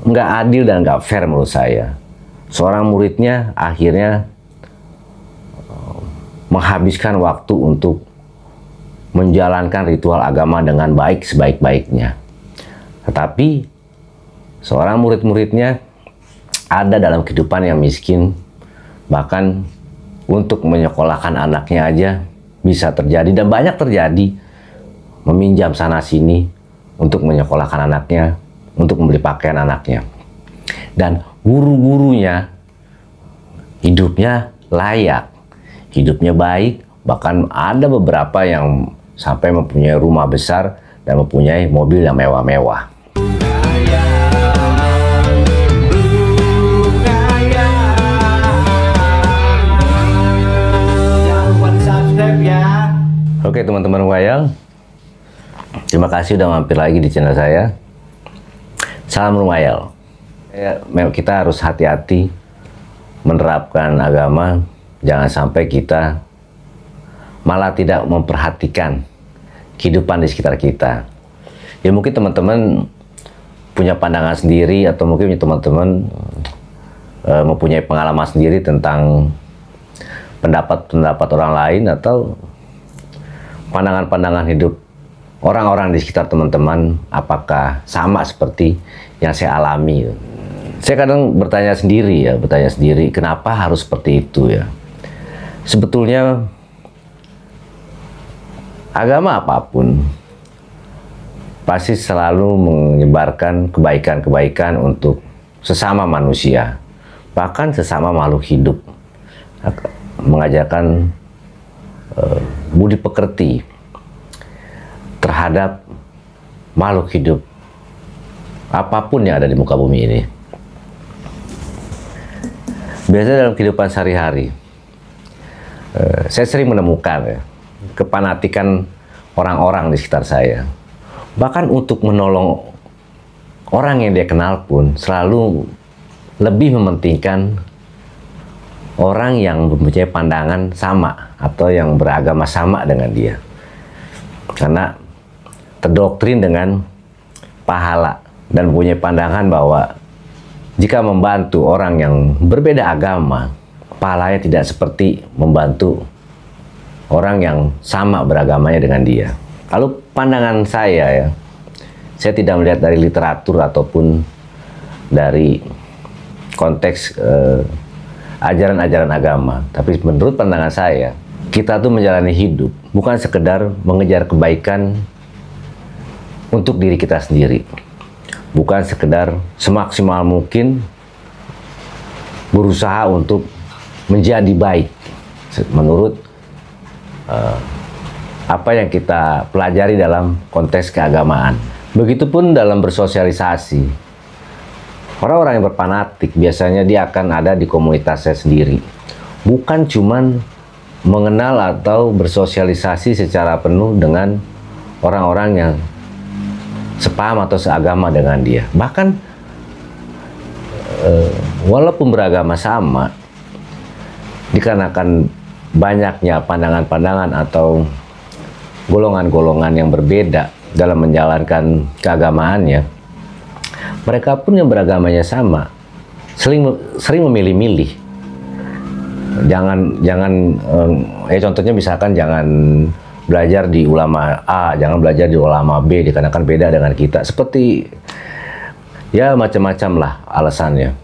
nggak adil dan nggak fair menurut saya. Seorang muridnya akhirnya menghabiskan waktu untuk menjalankan ritual agama dengan baik sebaik-baiknya. Tetapi seorang murid-muridnya ada dalam kehidupan yang miskin, bahkan untuk menyekolahkan anaknya aja bisa terjadi dan banyak terjadi, meminjam sana sini untuk menyekolahkan anaknya, untuk membeli pakaian anaknya. Dan guru-gurunya hidupnya layak, hidupnya baik, bahkan ada beberapa yang sampai mempunyai rumah besar dan mempunyai mobil yang mewah-mewah. Oke teman-teman Wayang, terima kasih udah mampir lagi di channel saya. Salam Rumayal. Kita harus hati-hati menerapkan agama, jangan sampai kita malah tidak memperhatikan kehidupan di sekitar kita. Ya mungkin teman-teman punya pandangan sendiri, atau mungkin teman-teman mempunyai pengalaman sendiri tentang pendapat-pendapat orang lain atau pandangan-pandangan hidup orang-orang di sekitar teman-teman, apakah sama seperti yang saya alami. Saya kadang bertanya sendiri, kenapa harus seperti itu ya. Sebetulnya agama apapun pasti selalu menyebarkan kebaikan-kebaikan untuk sesama manusia, bahkan sesama makhluk hidup. Mengajarkan budi pekerti terhadap makhluk hidup apapun yang ada di muka bumi ini. Biasanya dalam kehidupan sehari-hari saya sering menemukan kepanatikan orang-orang di sekitar saya. Bahkan untuk menolong orang yang dia kenal pun selalu lebih mementingkan orang yang mempunyai pandangan sama atau yang beragama sama dengan dia. Karena terdoktrin dengan pahala dan punya pandangan bahwa jika membantu orang yang berbeda agama, pahalanya tidak seperti membantu orang yang sama beragamanya dengan dia. Lalu pandangan saya saya tidak melihat dari literatur ataupun dari konteks ajaran-ajaran agama, tapi menurut pandangan saya, kita tuh menjalani hidup bukan sekedar mengejar kebaikan untuk diri kita sendiri, bukan sekedar semaksimal mungkin berusaha untuk menjadi baik menurut apa yang kita pelajari dalam konteks keagamaan. Begitupun dalam bersosialisasi. Orang-orang yang berfanatik biasanya dia akan ada di komunitasnya sendiri. Bukan cuman mengenal atau bersosialisasi secara penuh dengan orang-orang yang sepaham atau seagama dengan dia. Bahkan walaupun beragama sama, dikarenakan banyaknya pandangan-pandangan atau golongan-golongan yang berbeda dalam menjalankan keagamaannya, mereka pun yang beragamanya sama sering memilih-milih. Contohnya misalkan jangan belajar di ulama A, jangan belajar di ulama B dikarenakan beda dengan kita. Seperti ya macam-macam lah alasannya.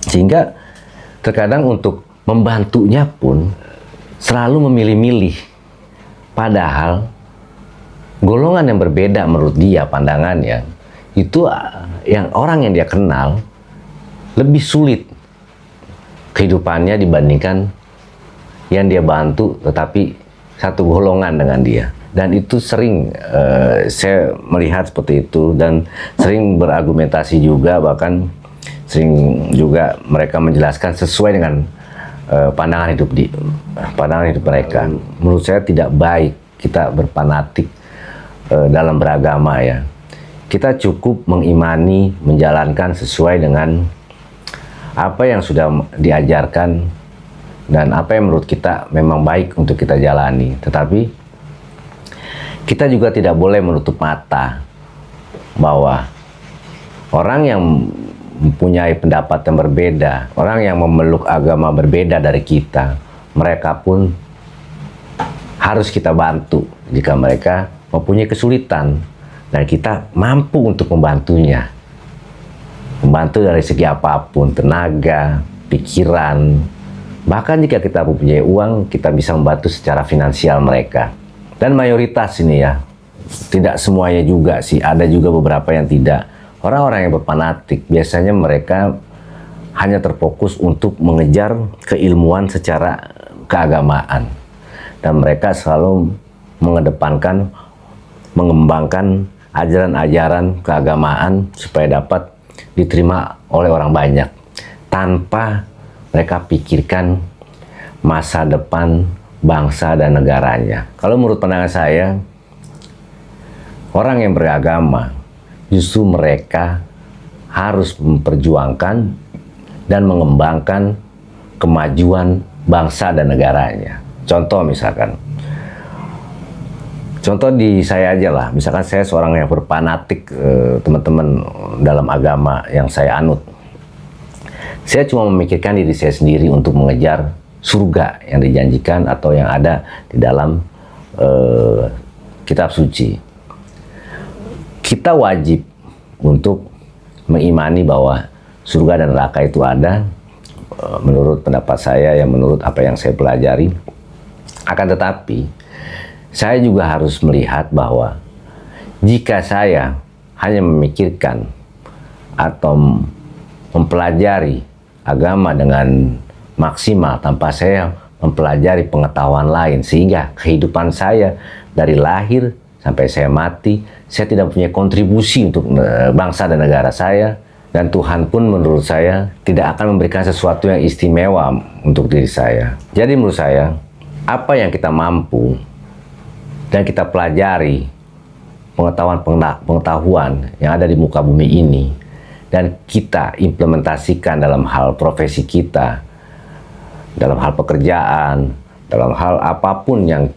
Sehingga terkadang untuk membantunya pun selalu memilih-milih. Padahal golongan yang berbeda menurut dia pandangannya itu yang orang yang dia kenal lebih sulit kehidupannya dibandingkan yang dia bantu tetapi satu golongan dengan dia. Dan itu sering saya melihat seperti itu, dan sering berargumentasi juga, bahkan sering juga mereka menjelaskan sesuai dengan pandangan hidup mereka. Menurut saya tidak baik kita berfanatik dalam beragama ya. Kita cukup mengimani, menjalankan sesuai dengan apa yang sudah diajarkan dan apa yang menurut kita memang baik untuk kita jalani. Tetapi kita juga tidak boleh menutup mata bahwa Orang yang mempunyai pendapat yang berbeda, orang yang memeluk agama berbeda dari kita, mereka pun harus kita bantu jika mereka mempunyai kesulitan dan kita mampu untuk membantunya. Membantu dari segi apapun, tenaga, pikiran, bahkan jika kita mempunyai uang, kita bisa membantu secara finansial mereka. Dan mayoritas ini ya, tidak semuanya juga sih, ada juga beberapa yang tidak. Orang-orang yang berfanatik, biasanya mereka hanya terfokus untuk mengejar keilmuan secara keagamaan. Dan mereka selalu mengedepankan, mengembangkan ajaran-ajaran keagamaan supaya dapat diterima oleh orang banyak. Tanpa mereka pikirkan masa depan bangsa dan negaranya. Kalau menurut pandangan saya, orang yang beragama, justru mereka harus memperjuangkan dan mengembangkan kemajuan bangsa dan negaranya. Contoh misalkan, contoh di saya aja lah, misalkan saya seorang yang berfanatik, teman-teman dalam agama yang saya anut. Saya cuma memikirkan diri saya sendiri untuk mengejar surga yang dijanjikan atau yang ada di dalam kitab suci. Kita wajib untuk mengimani bahwa surga dan neraka itu ada, menurut pendapat saya, yang menurut apa yang saya pelajari. Akan tetapi, saya juga harus melihat bahwa jika saya hanya memikirkan atau mempelajari agama dengan maksimal tanpa saya mempelajari pengetahuan lain, sehingga kehidupan saya dari lahir sampai saya mati, saya tidak punya kontribusi untuk bangsa dan negara saya, dan Tuhan pun menurut saya tidak akan memberikan sesuatu yang istimewa untuk diri saya. Jadi menurut saya, apa yang kita mampu dan kita pelajari, pengetahuan yang ada di muka bumi ini, dan kita implementasikan dalam hal profesi kita, dalam hal pekerjaan, dalam hal apapun yang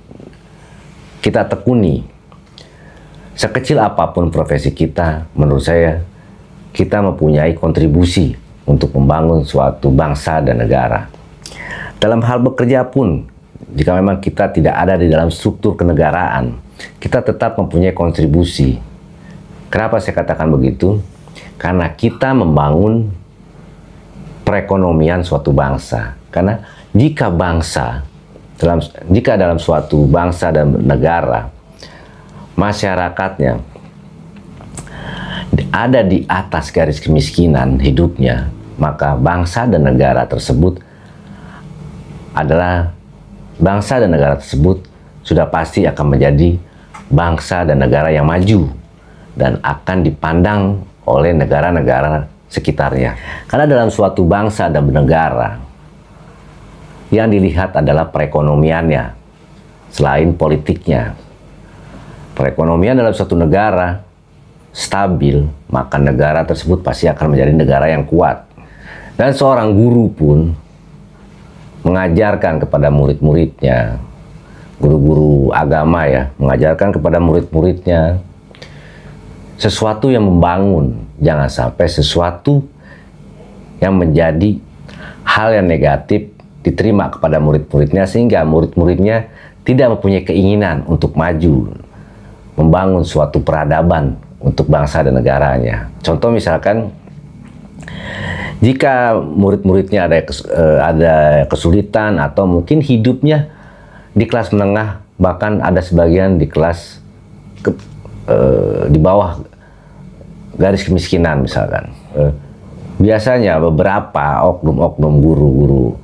kita tekuni, sekecil apapun profesi kita, menurut saya, kita mempunyai kontribusi untuk membangun suatu bangsa dan negara. Dalam hal bekerja pun, jika memang kita tidak ada di dalam struktur kenegaraan, kita tetap mempunyai kontribusi. Kenapa saya katakan begitu? Karena kita membangun perekonomian suatu bangsa. Karena jika dalam suatu bangsa dan negara, masyarakatnya ada di atas garis kemiskinan hidupnya, maka bangsa dan negara tersebut sudah pasti akan menjadi bangsa dan negara yang maju dan akan dipandang oleh negara-negara sekitarnya. Karena dalam suatu bangsa dan negara, yang dilihat adalah perekonomiannya selain politiknya. Perekonomian dalam suatu negara stabil, maka negara tersebut pasti akan menjadi negara yang kuat. Dan seorang guru pun mengajarkan kepada murid-muridnya, guru-guru agama ya, mengajarkan kepada murid-muridnya sesuatu yang membangun, jangan sampai sesuatu yang menjadi hal yang negatif diterima kepada murid-muridnya, sehingga murid-muridnya tidak mempunyai keinginan untuk maju, membangun suatu peradaban untuk bangsa dan negaranya. Contoh misalkan, jika murid-muridnya ada kesulitan atau mungkin hidupnya di kelas menengah, bahkan ada sebagian di kelas di bawah garis kemiskinan misalkan. Biasanya beberapa oknum-oknum guru-guru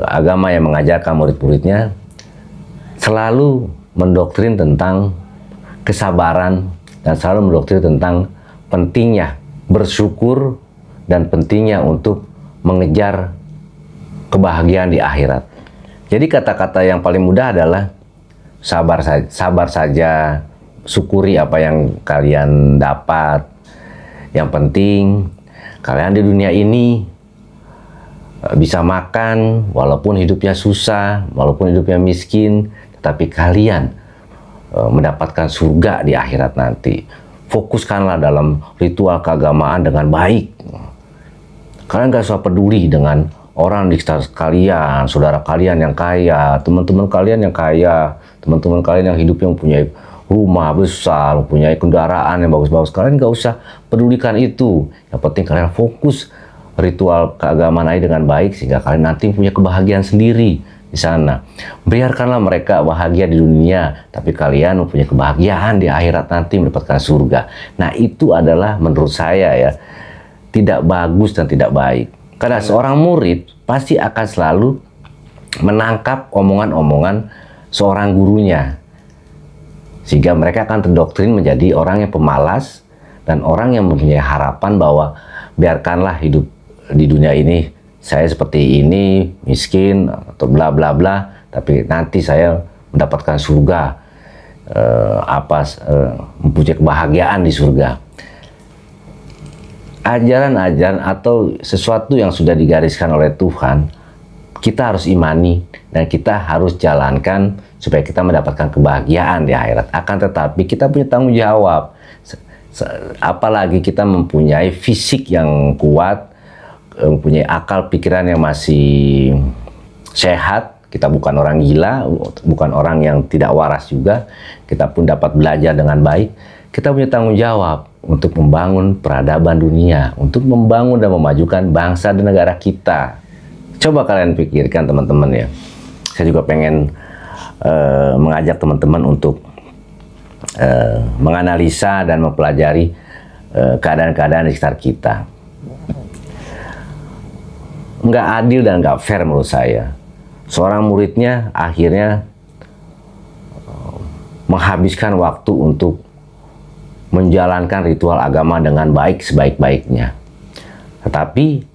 agama yang mengajarkan murid-muridnya selalu mendoktrin tentang kesabaran dan selalu mendoktrin tentang pentingnya bersyukur dan pentingnya untuk mengejar kebahagiaan di akhirat. Jadi kata-kata yang paling mudah adalah sabar saja, syukuri apa yang kalian dapat. Yang penting kalian di dunia ini bisa makan walaupun hidupnya susah, walaupun hidupnya miskin, tetapi kalian mendapatkan surga di akhirat nanti. fokuskanlah dalam ritual keagamaan dengan baik. Kalian gak usah peduli dengan orang di sekitar kalian, saudara kalian yang kaya, teman-teman kalian yang kaya, teman-teman kalian yang hidupnya mempunyai rumah besar, mempunyai kendaraan yang bagus-bagus. Kalian gak usah pedulikan itu. Yang penting kalian fokus ritual keagamaan aja dengan baik, sehingga kalian nanti punya kebahagiaan sendiri di sana. Biarkanlah mereka bahagia di dunia, tapi kalian mempunyai kebahagiaan di akhirat nanti mendapatkan surga. Nah, itu adalah menurut saya ya, tidak bagus dan tidak baik. Karena seorang murid pasti akan selalu menangkap omongan-omongan seorang gurunya, sehingga mereka akan terdoktrin menjadi orang yang pemalas dan orang yang mempunyai harapan bahwa biarkanlah hidup di dunia ini saya seperti ini, miskin atau bla bla bla, tapi nanti saya mendapatkan surga, mempunyai kebahagiaan di surga. Ajaran-ajaran atau sesuatu yang sudah digariskan oleh Tuhan, kita harus imani dan kita harus jalankan supaya kita mendapatkan kebahagiaan di akhirat. Akan tetapi kita punya tanggung jawab, apalagi kita mempunyai fisik yang kuat, mempunyai akal pikiran yang masih sehat. Kita bukan orang gila, bukan orang yang tidak waras juga. Kita pun dapat belajar dengan baik. Kita punya tanggung jawab untuk membangun peradaban dunia, untuk membangun dan memajukan bangsa dan negara kita. Coba kalian pikirkan teman-teman ya. Saya juga pengen mengajak teman-teman untuk menganalisa dan mempelajari keadaan-keadaan di sekitar kita. Nggak adil dan nggak fair menurut saya. Seorang muridnya akhirnya menghabiskan waktu untuk menjalankan ritual agama dengan baik sebaik-baiknya. Tetapi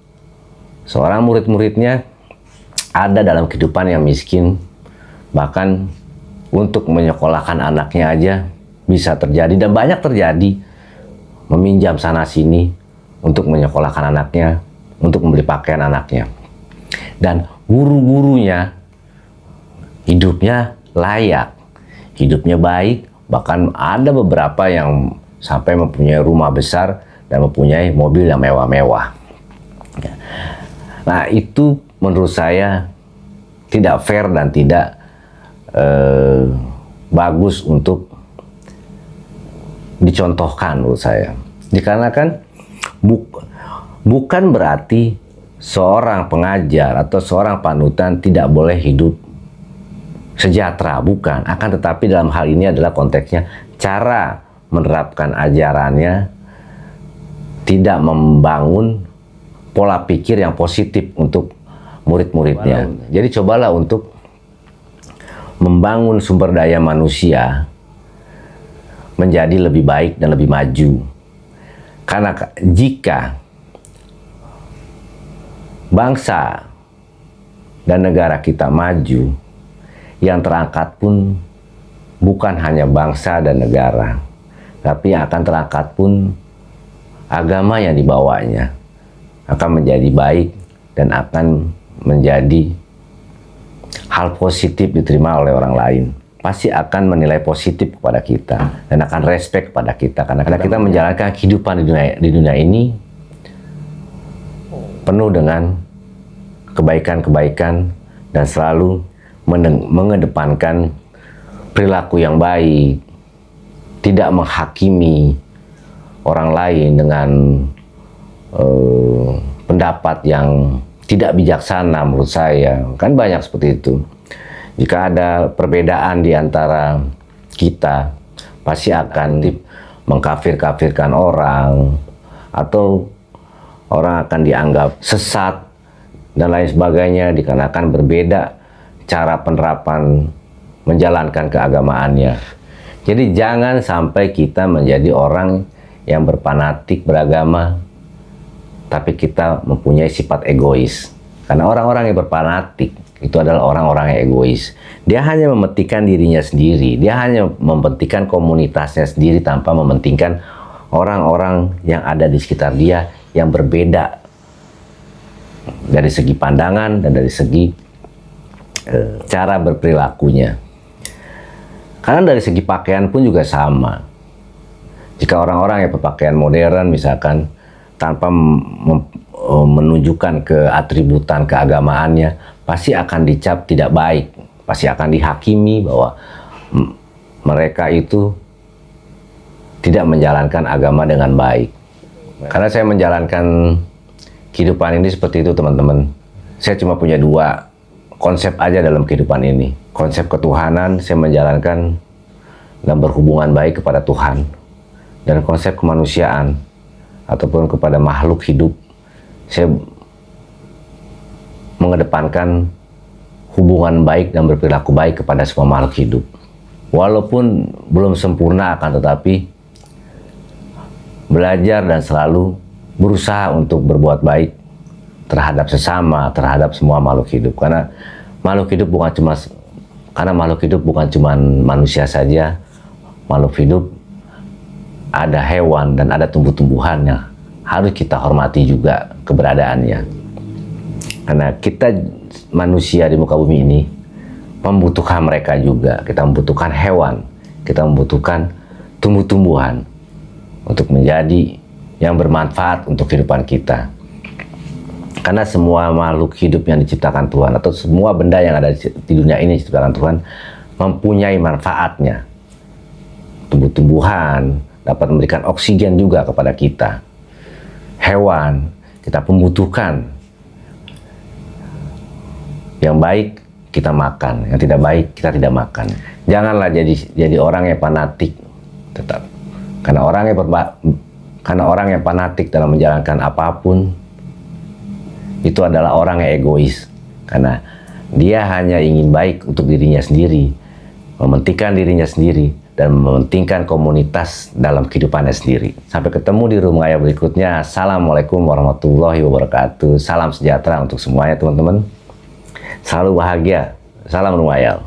seorang murid-muridnya ada dalam kehidupan yang miskin, bahkan untuk menyekolahkan anaknya aja bisa terjadi, dan banyak terjadi, meminjam sana-sini untuk menyekolahkan anaknya, untuk membeli pakaian anaknya. Dan guru-gurunya hidupnya layak, hidupnya baik, bahkan ada beberapa yang sampai mempunyai rumah besar dan mempunyai mobil yang mewah-mewah. Nah, itu menurut saya tidak fair dan tidak bagus untuk dicontohkan menurut saya. Dikarenakan bukan berarti seorang pengajar atau seorang panutan tidak boleh hidup sejahtera, bukan. Akan tetapi dalam hal ini adalah konteksnya cara menerapkan ajarannya tidak membangun pola pikir yang positif untuk murid-muridnya. Jadi cobalah untuk membangun sumber daya manusia menjadi lebih baik dan lebih maju. Karena jika bangsa dan negara kita maju, yang terangkat pun bukan hanya bangsa dan negara, tapi yang akan terangkat pun agama yang dibawanya akan menjadi baik dan akan menjadi hal positif diterima oleh orang lain. Pasti akan menilai positif kepada kita dan akan respect kepada kita, karena kita menjalankan kehidupan di dunia ini penuh dengan kebaikan-kebaikan dan selalu mengedepankan perilaku yang baik, tidak menghakimi orang lain dengan pendapat yang tidak bijaksana menurut saya. Kan banyak seperti itu. Jika ada perbedaan di antara kita, pasti akan mengkafir-kafirkan orang, atau orang akan dianggap sesat dan lain sebagainya dikarenakan berbeda cara penerapan menjalankan keagamaannya. Jadi jangan sampai kita menjadi orang yang berfanatik beragama, tapi kita mempunyai sifat egois. Karena orang-orang yang berfanatik itu adalah orang-orang yang egois. Dia hanya mementingkan dirinya sendiri, dia hanya mementingkan komunitasnya sendiri tanpa mementingkan orang-orang yang ada di sekitar dia yang berbeda dari segi pandangan dan dari segi cara berperilakunya. Karena dari segi pakaian pun juga sama. Jika orang-orang yang berpakaian modern misalkan tanpa menunjukkan keatributan keagamaannya, pasti akan dicap tidak baik, pasti akan dihakimi bahwa mereka itu tidak menjalankan agama dengan baik. Karena saya menjalankan kehidupan ini seperti itu, teman-teman. Saya cuma punya dua konsep aja dalam kehidupan ini. Konsep ketuhanan, saya menjalankan dan berhubungan baik kepada Tuhan. Dan konsep kemanusiaan ataupun kepada makhluk hidup, saya mengedepankan hubungan baik dan berperilaku baik kepada semua makhluk hidup. Walaupun belum sempurna, akan tetapi belajar dan selalu berusaha untuk berbuat baik terhadap sesama, terhadap semua makhluk hidup. Karena makhluk hidup bukan cuma manusia saja. Makhluk hidup ada hewan dan ada tumbuh-tumbuhan yang harus kita hormati juga keberadaannya. Karena kita manusia di muka bumi ini membutuhkan mereka juga. Kita membutuhkan hewan, kita membutuhkan tumbuh-tumbuhan untuk menjadi yang bermanfaat untuk kehidupan kita. Karena semua makhluk hidup yang diciptakan Tuhan atau semua benda yang ada di dunia ini diciptakan Tuhan mempunyai manfaatnya. Tumbuh-tumbuhan dapat memberikan oksigen juga kepada kita. Hewan kita membutuhkan. Yang baik kita makan, yang tidak baik kita tidak makan. Janganlah jadi orang yang fanatik tetap. Karena orang yang fanatik dalam menjalankan apapun itu adalah orang yang egois. Karena dia hanya ingin baik untuk dirinya sendiri, mementingkan dirinya sendiri, dan mementingkan komunitas dalam kehidupannya sendiri. Sampai ketemu di Rumaya berikutnya. Assalamualaikum warahmatullahi wabarakatuh. Salam sejahtera untuk semuanya, teman-teman. Selalu bahagia. Salam Rumaya.